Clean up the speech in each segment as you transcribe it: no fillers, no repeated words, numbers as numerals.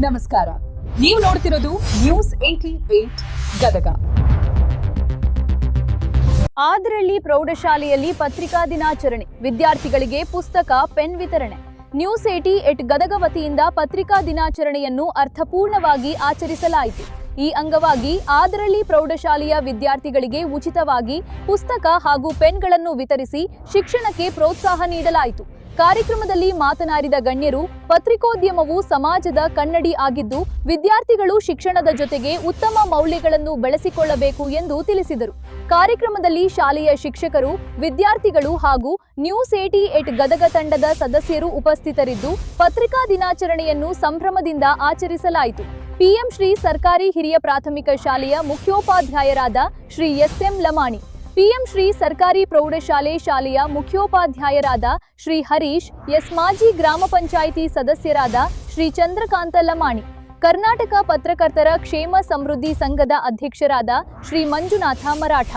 ನಮಸ್ಕಾರ, ನೀವು ನೋಡ್ತಿರೋದು ನ್ಯೂಸ್ 88 ಗದಗ. ಆದರಳ್ಳಿ ಪ್ರೌಢಶಾಲೆಯಲ್ಲಿ ಪತ್ರಿಕಾ ದಿನಾಚರಣೆ, ವಿದ್ಯಾರ್ಥಿಗಳಿಗೆ ಪುಸ್ತಕ, ಪೆನ್ ವಿತರಣೆ. ನ್ಯೂಸ್ 88 ಗದಗ ವತಿಯಿಂದ ಪತ್ರಿಕಾ ದಿನಾಚರಣೆಯನ್ನು ಅರ್ಥಪೂರ್ಣವಾಗಿ ಆಚರಿಸಲಾಯಿತು. ಈ ಅಂಗವಾಗಿ ಆದರಳ್ಳಿ ಪ್ರೌಢಶಾಲೆಯ ವಿದ್ಯಾರ್ಥಿಗಳಿಗೆ ಉಚಿತವಾಗಿ ಪುಸ್ತಕ ಹಾಗೂ ಪೆನ್ಗಳನ್ನು ವಿತರಿಸಿ ಶಿಕ್ಷಣಕ್ಕೆ ಪ್ರೋತ್ಸಾಹ ನೀಡಲಾಯಿತು. ಕಾರ್ಯಕ್ರಮದಲ್ಲಿ ಮಾತನಾಡಿದ ಗಣ್ಯರು, ಪತ್ರಿಕೋದ್ಯಮವು ಸಮಾಜದ ಕನ್ನಡಿ ಆಗಿದ್ದು, ವಿದ್ಯಾರ್ಥಿಗಳು ಶಿಕ್ಷಣದ ಜೊತೆಗೆ ಉತ್ತಮ ಮೌಲ್ಯಗಳನ್ನು ಬೆಳೆಸಿಕೊಳ್ಳಬೇಕು ಎಂದು ತಿಳಿಸಿದರು. ಕಾರ್ಯಕ್ರಮದಲ್ಲಿ ಶಾಲೆಯ ಶಿಕ್ಷಕರು, ವಿದ್ಯಾರ್ಥಿಗಳು ಹಾಗೂ ನ್ಯೂಸ್ 88 ಗದಗ ತಂಡದ ಸದಸ್ಯರು ಉಪಸ್ಥಿತರಿದ್ದು, ಪತ್ರಿಕಾ ದಿನಾಚರಣೆಯನ್ನು ಸಂಭ್ರಮದಿಂದ ಆಚರಿಸಲಾಯಿತು. ಪಿಎಂ ಶ್ರೀ ಸರ್ಕಾರಿ ಹಿರಿಯ ಪ್ರಾಥಮಿಕ ಶಾಲೆಯ ಮುಖ್ಯೋಪಾಧ್ಯಾಯರಾದ ಶ್ರೀ ಎಸ್.ಎಂ. ಲಮಾಣಿ, ಪಿಎಂ ಶ್ರೀ ಸರ್ಕಾರಿ ಪ್ರೌಢಶಾಲೆ ಶಾಲೆಯ ಮುಖ್ಯೋಪಾಧ್ಯಾಯರಾದ ಶ್ರೀ ಹರೀಶ್ ಎಸ್, ಮಾಜಿ ಗ್ರಾಮ ಪಂಚಾಯಿತಿ ಸದಸ್ಯರಾದ ಶ್ರೀ ಚಂದ್ರಕಾಂತ ಲಮಾಣಿ, ಕರ್ನಾಟಕ ಪತ್ರಕರ್ತರ ಕ್ಷೇಮ ಸಮೃದ್ಧಿ ಸಂಘದ ಅಧ್ಯಕ್ಷರಾದ ಶ್ರೀ ಮಂಜುನಾಥ ಮರಾಠ,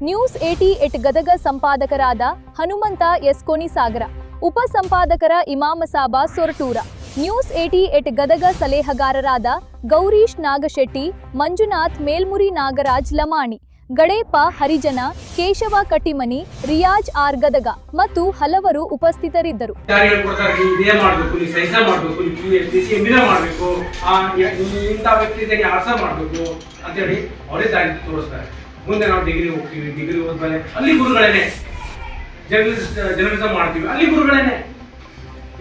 ನ್ಯೂಸ್ 88 ಗದಗ ಸಂಪಾದಕರಾದ ಹನುಮಂತ ಎಸ್ ಕೊನಿಸಾಗರ, ಉಪ ಸಂಪಾದಕರ ಇಮಾಮಸಾಬಾ ಸೊರಟೂರ, ನ್ಯೂಸ್ 88 ಗದಗ ಸಲಹೆಗಾರರಾದ ಗೌರೀಶ್ ನಾಗಶೆಟ್ಟಿ, ಮಂಜುನಾಥ್ ಮೇಲ್ಮುರಿ, ನಾಗರಾಜ್ ಲಮಾಣಿ, ಗಡೇಪ ಹರಿಜನ, ಕೇಶವ ಕಟ್ಟಿಮನಿ, ರಿಯಾಜ್ ಆರ್ ಗದಗ ಮತ್ತು ಹಲವರು ಉಪಸ್ಥಿತರಿದ್ದರು. ಮುಂದೆ ನಾವು ಡಿಗ್ರಿ ಹೋಗ್ತೀವಿ, ಡಿಗ್ರಿ ಹೋದ್ಮೇಲೆ ಅಲ್ಲಿ ಗುರುಗಳೇನೆ, ಜರ್ನಲಿಸಂ ಮಾಡ್ತೀವಿ, ಅಲ್ಲಿ ಗುರುಗಳೇನೆ,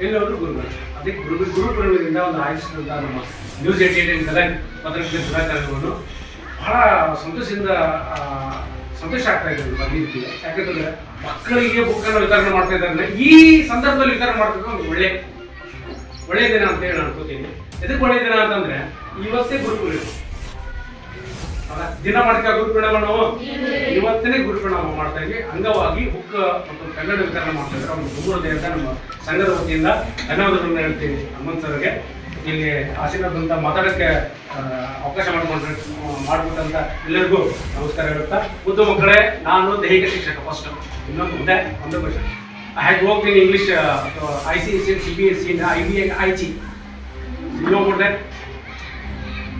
ಎಲ್ಲರೂ ಗುರುಗಳು. ಅದಕ್ಕೆ ಗುರುಗಳಿಂದ ಒಂದು ಆಯೋಜಿಸಿದಂತ ನಮ್ಮ ನ್ಯೂಸ್ 88 ಗದಗ ಪತ್ರಿಕೆ ದಿನಾಚರಣೆಯನ್ನು ಬಹಳ ಸಂತೋಷ ಆಗ್ತಾ ಇದೆ ಬಂದಿರ್ತೀವಿ. ಯಾಕಂತಂದ್ರೆ ಮಕ್ಕಳಿಗೆ ಬುಕ್ಕನ್ನು ವಿತರಣೆ ಮಾಡ್ತಾ ಇದ್ದಾರೆ. ಈ ಸಂದರ್ಭದಲ್ಲಿ ವಿತರಣೆ ಮಾಡ್ತಿದ್ರೆ ಒಂದು ಒಳ್ಳೆ ದಿನ ಅಂತ ಹೇಳಿ ಅನ್ಕೋತೀನಿ. ಎದಕ್ಕೆ ಒಳ್ಳೆ ದಿನ ಅಂತಂದ್ರೆ ಇವತ್ತೇ ಗುರುಪೂರ್ಣಿಮೆ ದಿನ ಮಾಡ್ತೀವಿ. ಗುರುಪೂರ್ಣಿಮೆ ನಾವು ಇವತ್ತೇ ಗುರುಪೂರ್ಣಿಮೆ ಮಾಡ್ತಾ ಇದ್ವಿ. ಅಂಗವಾಗಿ ಬುಕ್ ಮತ್ತು ಕನ್ನಡ ವಿತರಣೆ ಮಾಡ್ತಾ ಇದ್ದಾರೆ. ಒಂದು ತುಂಬ ದಿನ ನಮ್ಮ ಸಂಘದ ವತಿಯಿಂದ ಧನ್ಯವಾದಗಳನ್ನು ಹೇಳ್ತೀವಿ ಹನುಮಂತ್ ಸರ್ಗೆ. ಇಲ್ಲಿ ಆಶೀರ್ವಾದ ಮಾತಾಡೋಕ್ಕೆ ಅವಕಾಶ ಮಾಡ್ಬಿಟ್ಟಂತ ಎಲ್ಲರಿಗೂ ನಮಸ್ಕಾರ ಹೇಳುತ್ತಾ, ಮುದ್ದು ಮಕ್ಕಳೇ, ನಾನು ದೈಹಿಕ ಶಿಕ್ಷಕ. ಫಸ್ಟ್ ಒಂದು question. I had work in English, ICSE, CBSE, IB and IG. You know about that?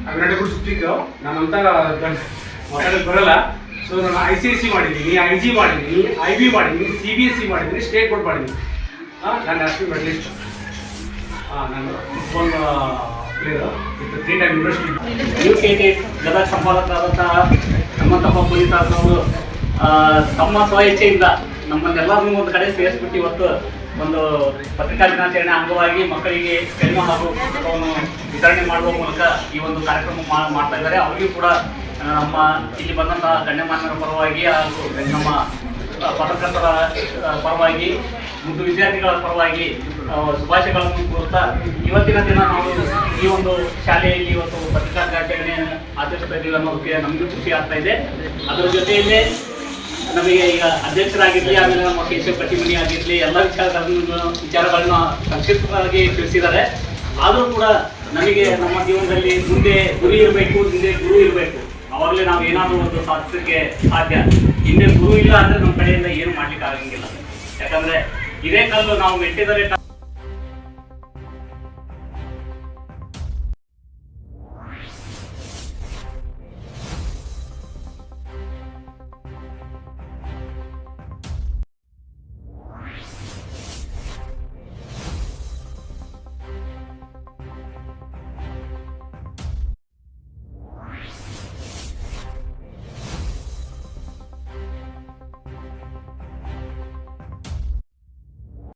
I'm not able to speak. ನಾನು ಅಂತ ಮಾತಾಡೋಕ್ಕೆ ಬರಲ್ಲ. ಸೊ ನಾನು ICSE ಮಾಡಿದ್ದೀನಿ, IG ಮಾಡಿದ್ದೀನಿ, IB ಮಾಡಿದ್ದೀನಿ, CBSE ಮಾಡಿದ್ದೀನಿ, ಸ್ಟೇಟ್ ಬೋರ್ಡ್ ಮಾಡಿದ್ದೀನಿ. ನಾನು ನ್ಯಾಷನಲ್ ಮೆಡಲಿಸ್ಟ್. ನಾನು football player with 3 time university. News 88 Gadag ಸಂಪಾದಕರಾದಂತಹ ಹನುಮಂತಪ್ಪ ಪೊಲೀಸರು ತಮ್ಮ ಸ್ವಇಚ್ಛೆಯಿಂದ ನಮ್ಮನ್ನೆಲ್ಲರನ್ನೂ ಒಂದು ಕಡೆ ಸೇರಿಸ್ಬಿಟ್ಟು ಇವತ್ತು ಒಂದು ಪತ್ರಿಕಾ ದಿನಾಚರಣೆ ಅಂಗವಾಗಿ ಮಕ್ಕಳಿಗೆ ಪೆನ್ನು ಹಾಗೂ ಪುಸ್ತಕವನ್ನು ವಿತರಣೆ ಮಾಡುವ ಮೂಲಕ ಈ ಒಂದು ಕಾರ್ಯಕ್ರಮ ಮಾಡ್ತಾ ಇದ್ದಾರೆ. ಅವರಿಗೂ ಕೂಡ ನಮ್ಮ ಇಲ್ಲಿ ಬಂದಂತಹ ಗಣ್ಯಮಾನ್ಯರ ಪರವಾಗಿ ಹಾಗೂ ನಮ್ಮ ಪತ್ರಕರ್ತರ ಪರವಾಗಿ ಮತ್ತು ವಿದ್ಯಾರ್ಥಿಗಳ ಪರವಾಗಿ ಶುಭಾಶಯಗಳನ್ನು ಕೋರುತ್ತಾ, ಇವತ್ತಿನ ದಿನ ನಾವು ಈ ಒಂದು ಶಾಲೆಯಲ್ಲಿ ಇವತ್ತು ಪತ್ರಿಕಾ ದಿನಾಚರಣೆಯನ್ನು ಆಚರಿಸ್ತಾ ಇದ್ದೀವಿ ಅನ್ನೋದಕ್ಕೆ ನಮಗೂ ಖುಷಿ ಆಗ್ತಾ ಇದೆ. ಅದರ ಜೊತೆಯಲ್ಲೇ ನಮಗೆ ಈಗ ಅಧ್ಯಕ್ಷರಾಗಿರಲಿ, ಆಮೇಲೆ ನಮ್ಮ ಕೇಶವ ಕಟ್ಟಿಮನಿ ಆಗಿರಲಿ, ಎಲ್ಲ ವಿಚಾರಗಳನ್ನ ಸಂಕ್ಷಿಪ್ತವಾಗಿ ತಿಳಿಸಿದ್ದಾರೆ. ಆದರೂ ಕೂಡ ನಮಗೆ ನಮ್ಮ ಜೀವನದಲ್ಲಿ ಮುಂದೆ ಗುರಿ ಇರಬೇಕು, ಹಿಂದೆ ಗುರು ಇರಬೇಕು. ಅವಾಗಲೇ ನಾವು ಏನಾದರೂ ಒಂದು ಸಾಧಿಸೋಕ್ಕೆ ಸಾಧ್ಯ. ಹಿಂದೆ ಗುರು ಇಲ್ಲ ಅಂದರೆ ನಮ್ಮ ಕಡೆಯಿಂದ ಏನು ಮಾಡ್ಲಿಕ್ಕೆ ಆಗಂಗಿಲ್ಲ. ಯಾಕಂದರೆ ಇದೇ ಕಲ್ಲು ನಾವು ಮೆಟ್ಟಿದರೆ